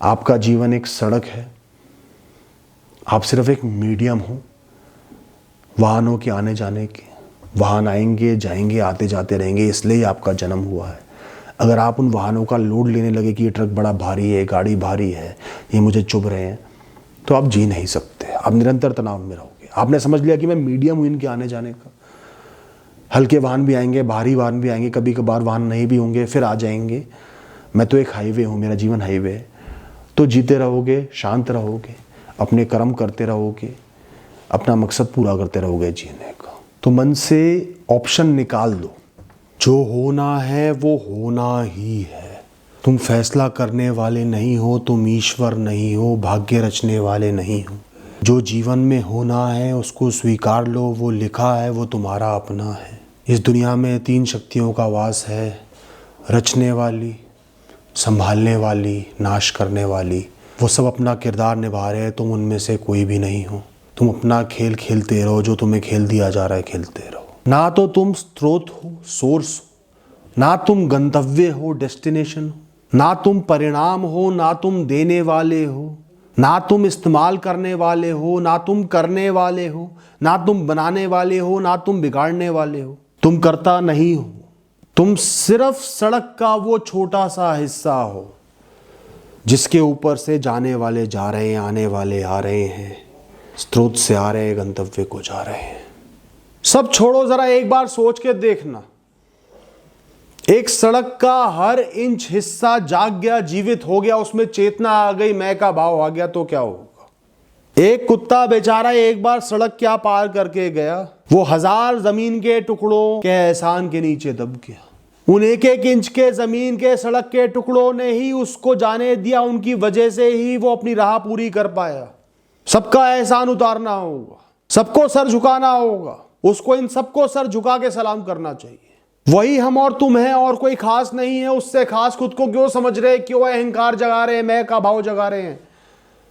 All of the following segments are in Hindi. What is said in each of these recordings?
आपका जीवन एक सड़क है, आप सिर्फ एक मीडियम हो वाहनों के आने जाने के। वाहन आएंगे जाएंगे, आते जाते रहेंगे, इसलिए ही आपका जन्म हुआ है। अगर आप उन वाहनों का लोड लेने लगे कि ये ट्रक बड़ा भारी है, गाड़ी भारी है, ये मुझे चुभ रहे हैं, तो आप जी नहीं सकते। आप निरंतर तनाव में रहोगे। आपने समझ लिया कि मैं मीडियम हूँ इनके आने जाने का। हल्के वाहन भी आएंगे, भारी वाहन भी आएंगे, कभी कभार वाहन नहीं भी होंगे, फिर आ जाएंगे। मैं तो एक हाईवे हूँ, मेरा जीवन हाईवे है। तो जीते रहोगे, शांत रहोगे, अपने कर्म करते रहोगे, अपना मकसद पूरा करते रहोगे जीने का। तो मन से ऑप्शन निकाल दो, जो होना है वो होना ही है। तुम फैसला करने वाले नहीं हो, तुम ईश्वर नहीं हो, भाग्य रचने वाले नहीं हो। जो जीवन में होना है उसको स्वीकार लो, वो लिखा है, वो तुम्हारा अपना है। इस दुनिया में 3 शक्तियों का वास है, रचने वाली, संभालने वाली, नाश करने वाली। वो सब अपना किरदार निभा रहे हैं, तुम उनमें से कोई भी नहीं हो। तुम अपना खेल खेलते रहो, जो तुम्हें खेल दिया जा रहा है खेलते रहो। ना तो तुम स्रोत हो, सोर्स हो, ना तुम गंतव्य हो, डेस्टिनेशन हो, ना तुम परिणाम हो, ना तुम देने वाले हो, ना तुम इस्तेमाल करने वाले हो, ना तुम करने वाले हो, ना तुम बनाने वाले हो, ना तुम बिगाड़ने वाले हो। तुम करता नहीं हो, तुम सिर्फ सड़क का वो छोटा सा हिस्सा हो जिसके ऊपर से जाने वाले जा रहे हैं, आने वाले आ रहे हैं, स्रोत से आ रहे हैं, गंतव्य को जा रहे हैं। सब छोड़ो, जरा एक बार सोच के देखना, एक सड़क का हर इंच हिस्सा जाग गया, जीवित हो गया, उसमें चेतना आ गई, मैं का भाव आ गया, तो क्या होगा? एक कुत्ता बेचारा एक बार सड़क क्या पार करके गया, वो 1000 जमीन के टुकड़ों के एहसान के नीचे दब गया। उन एक एक इंच के जमीन के सड़क के टुकड़ों ने ही उसको जाने दिया, उनकी वजह से ही वो अपनी राह पूरी कर पाया। सबका एहसान उतारना होगा, सबको सर झुकाना होगा, उसको इन सबको सर झुका के सलाम करना चाहिए। वही हम और तुम हैं, और कोई खास नहीं है। उससे खास खुद को क्यों समझ रहे, क्यों अहंकार जगा रहे हैं, मैं का भाव जगा रहे हैं?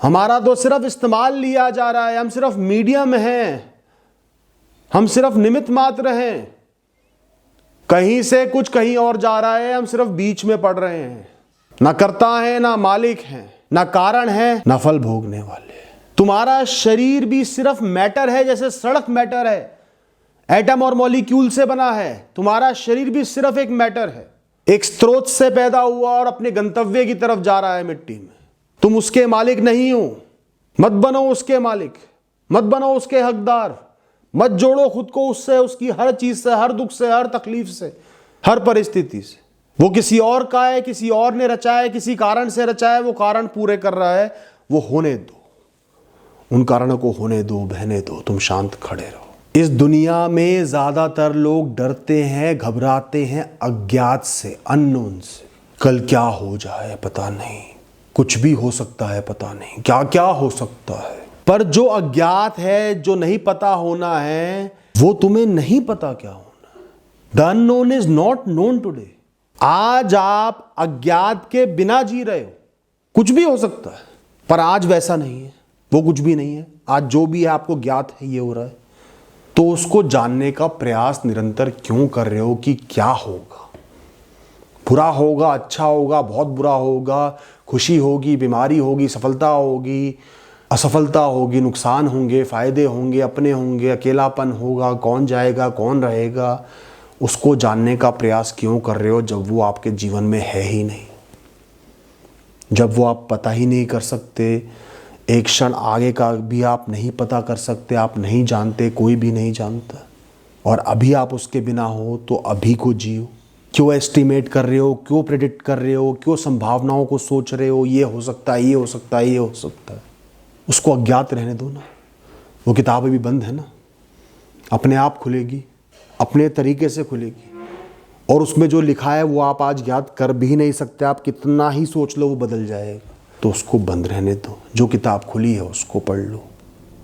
हमारा तो सिर्फ इस्तेमाल लिया जा रहा है, हम सिर्फ मीडियम हैं, हम सिर्फ निमित्त मात्र हैं। कहीं से कुछ कहीं और जा रहा है, हम सिर्फ बीच में पड़ रहे हैं। ना कर्ता है, ना मालिक है, ना कारण है, ना फल भोगने वाले। तुम्हारा शरीर भी सिर्फ मैटर है, जैसे सड़क मैटर है, एटम और मॉलिक्यूल से बना है। तुम्हारा शरीर भी सिर्फ एक मैटर है, एक स्रोत से पैदा हुआ और अपने गंतव्य की तरफ जा रहा है मिट्टी में। तुम उसके मालिक नहीं हो, मत बनो उसके मालिक, मत बनो उसके हकदार, मत जोड़ो खुद को उससे, उसकी हर चीज से, हर दुख से, हर तकलीफ से, हर परिस्थिति से। वो किसी और का है, किसी और ने रचा है, किसी कारण से रचा है, वो कारण पूरे कर रहा है, वो होने दो, उन कारणों को होने दो, बहने दो, तुम शांत खड़े रहो। इस दुनिया में ज्यादातर लोग डरते हैं, घबराते हैं अज्ञात से, अननोन से। कल क्या हो जाए पता नहीं, कुछ भी हो सकता है पता नहीं, क्या क्या हो सकता है। पर जो अज्ञात है, जो नहीं पता होना है, वो तुम्हें नहीं पता क्या होना है। The unknown is not known today. आज आप अज्ञात के बिना जी रहे हो, कुछ भी हो सकता है, पर आज वैसा नहीं है, वो कुछ भी नहीं है। आज जो भी है आपको ज्ञात है, ये हो रहा है, तो उसको जानने का प्रयास निरंतर क्यों कर रहे हो कि क्या होगा? बुरा होगा, अच्छा होगा, बहुत बुरा होगा, खुशी होगी, बीमारी होगी, सफलता होगी, असफलता होगी, नुकसान होंगे, फायदे होंगे, अपने होंगे, अकेलापन होगा, कौन जाएगा, कौन रहेगा, उसको जानने का प्रयास क्यों कर रहे हो जब वो आपके जीवन में है ही नहीं, जब वो आप पता ही नहीं कर सकते। एक क्षण आगे का भी आप नहीं पता कर सकते, आप नहीं जानते, कोई भी नहीं जानता, और अभी आप उसके बिना हो, तो अभी को जियो। क्यों एस्टिमेट कर रहे हो, क्यों प्रेडिक्ट कर रहे हो, क्यों संभावनाओं को सोच रहे हो, ये हो सकता है, ये हो सकता है, ये हो सकता है। उसको अज्ञात रहने दो ना, वो किताब अभी बंद है ना, अपने आप खुलेगी, अपने तरीके से खुलेगी, और उसमें जो लिखा है वो आप आज ज्ञात कर भी नहीं सकते। आप कितना ही सोच लो वो बदल जाएगा, तो उसको बंद रहने दो। जो किताब खुली है उसको पढ़ लो,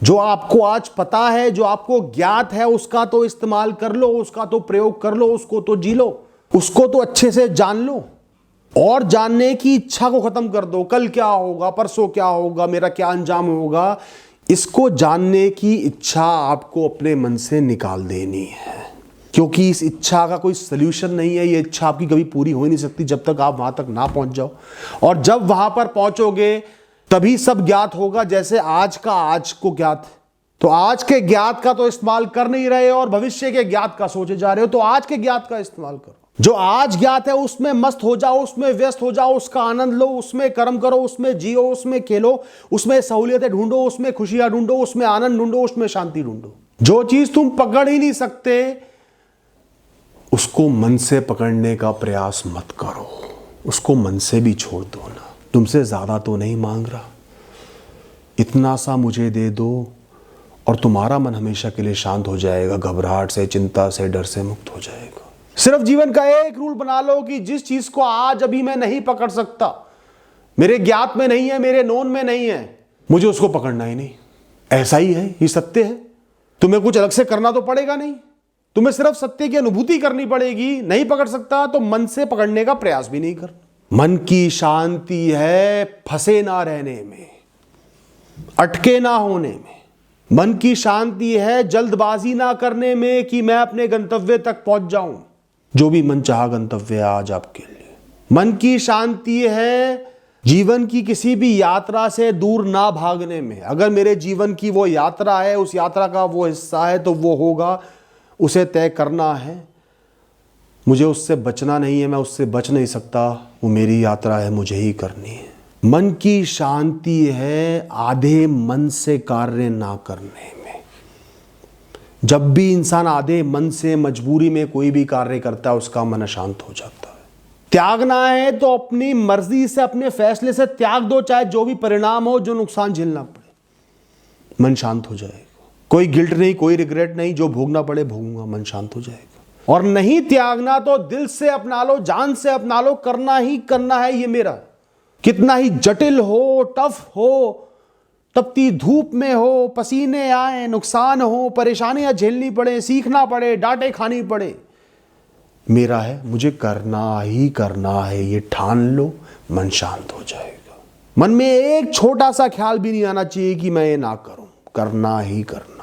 जो आपको आज पता है, जो आपको ज्ञात है, उसका तो इस्तेमाल कर लो, उसका तो प्रयोग कर लो, उसको तो जी लो, उसको तो अच्छे से जान लो, और जानने की इच्छा को खत्म कर दो। कल क्या होगा, परसों क्या होगा, मेरा क्या अंजाम होगा, इसको जानने की इच्छा आपको अपने मन से निकाल देनी है। क्योंकि इस इच्छा का कोई सल्यूशन नहीं है। ये इच्छा आपकी कभी पूरी हो ही नहीं सकती जब तक आप वहां तक ना पहुंच जाओ। और जब वहां पर पहुंचोगे तभी सब ज्ञात होगा। जैसे आज का आज को ज्ञात है, तो आज के ज्ञात का तो इस्तेमाल कर नहीं रहे हो और भविष्य के ज्ञात का सोचे जा रहे हो। तो आज के ज्ञात का इस्तेमाल करो। जो आज ज्ञात है उसमें मस्त हो जाओ, उसमें व्यस्त हो जाओ, उसका आनंद लो, उसमें कर्म करो, उसमें जियो, उसमें खेलो, उसमें सहूलियतें ढूंढो, उसमें खुशियां ढूंढो, उसमें आनंद ढूंढो, उसमें शांति ढूंढो। जो चीज तुम पकड़ ही नहीं सकते उसको मन से पकड़ने का प्रयास मत करो। उसको मन से भी छोड़ दो ना। तुमसे ज्यादा तो नहीं मांग रहा, इतना सा मुझे दे दो और तुम्हारा मन हमेशा के लिए शांत हो जाएगा। घबराहट से, चिंता से, डर से मुक्त हो जाएगा। सिर्फ जीवन का एक रूल बना लो कि जिस चीज को आज अभी मैं नहीं पकड़ सकता, मेरे ज्ञात में नहीं है, मेरे नोन में नहीं है, मुझे उसको पकड़ना ही नहीं। ऐसा ही है, ये सत्य है। तुम्हें कुछ अलग से करना तो पड़ेगा नहीं, तुम्हें सिर्फ सत्य की अनुभूति करनी पड़ेगी। नहीं पकड़ सकता तो मन से पकड़ने का प्रयास भी नहीं कर। मन की शांति है फंसे ना रहने में, अटके ना होने में। मन की शांति है जल्दबाजी ना करने में कि मैं अपने गंतव्य तक पहुंच जाऊं। जो भी मन चाहा गंतव्य है आज आपके लिए। मन की शांति है जीवन की किसी भी यात्रा से दूर ना भागने में। अगर मेरे जीवन की वो यात्रा है, उस यात्रा का वो हिस्सा है तो वो होगा, उसे तय करना है। मुझे उससे बचना नहीं है, मैं उससे बच नहीं सकता। वो मेरी यात्रा है, मुझे ही करनी है। मन की शांति है आधे मन से कार्य ना करने में। जब भी इंसान आधे मन से मजबूरी में कोई भी कार्य करता है उसका मन अशांत हो जाता है। त्यागना है तो अपनी मर्जी से, अपने फैसले से त्याग दो, चाहे जो भी परिणाम हो, जो नुकसान झेलना पड़े। मन शांत हो जाएगा। कोई गिल्ट नहीं, कोई रिग्रेट नहीं, जो भोगना पड़े भोगूंगा, मन शांत हो जाएगा। और नहीं त्यागना तो दिल से अपना लो, जान से अपना लो, करना ही करना है ये मेरा। कितना ही जटिल हो, टफ हो, तपती धूप में हो, पसीने आए, नुकसान हो, परेशानियां झेलनी पड़े, सीखना पड़े, डांटे खानी पड़े, मेरा है, मुझे करना ही करना है, ये ठान लो, मन शांत हो जाएगा। मन में एक छोटा सा ख्याल भी नहीं आना चाहिए कि मैं ये ना करूं, करना ही करना।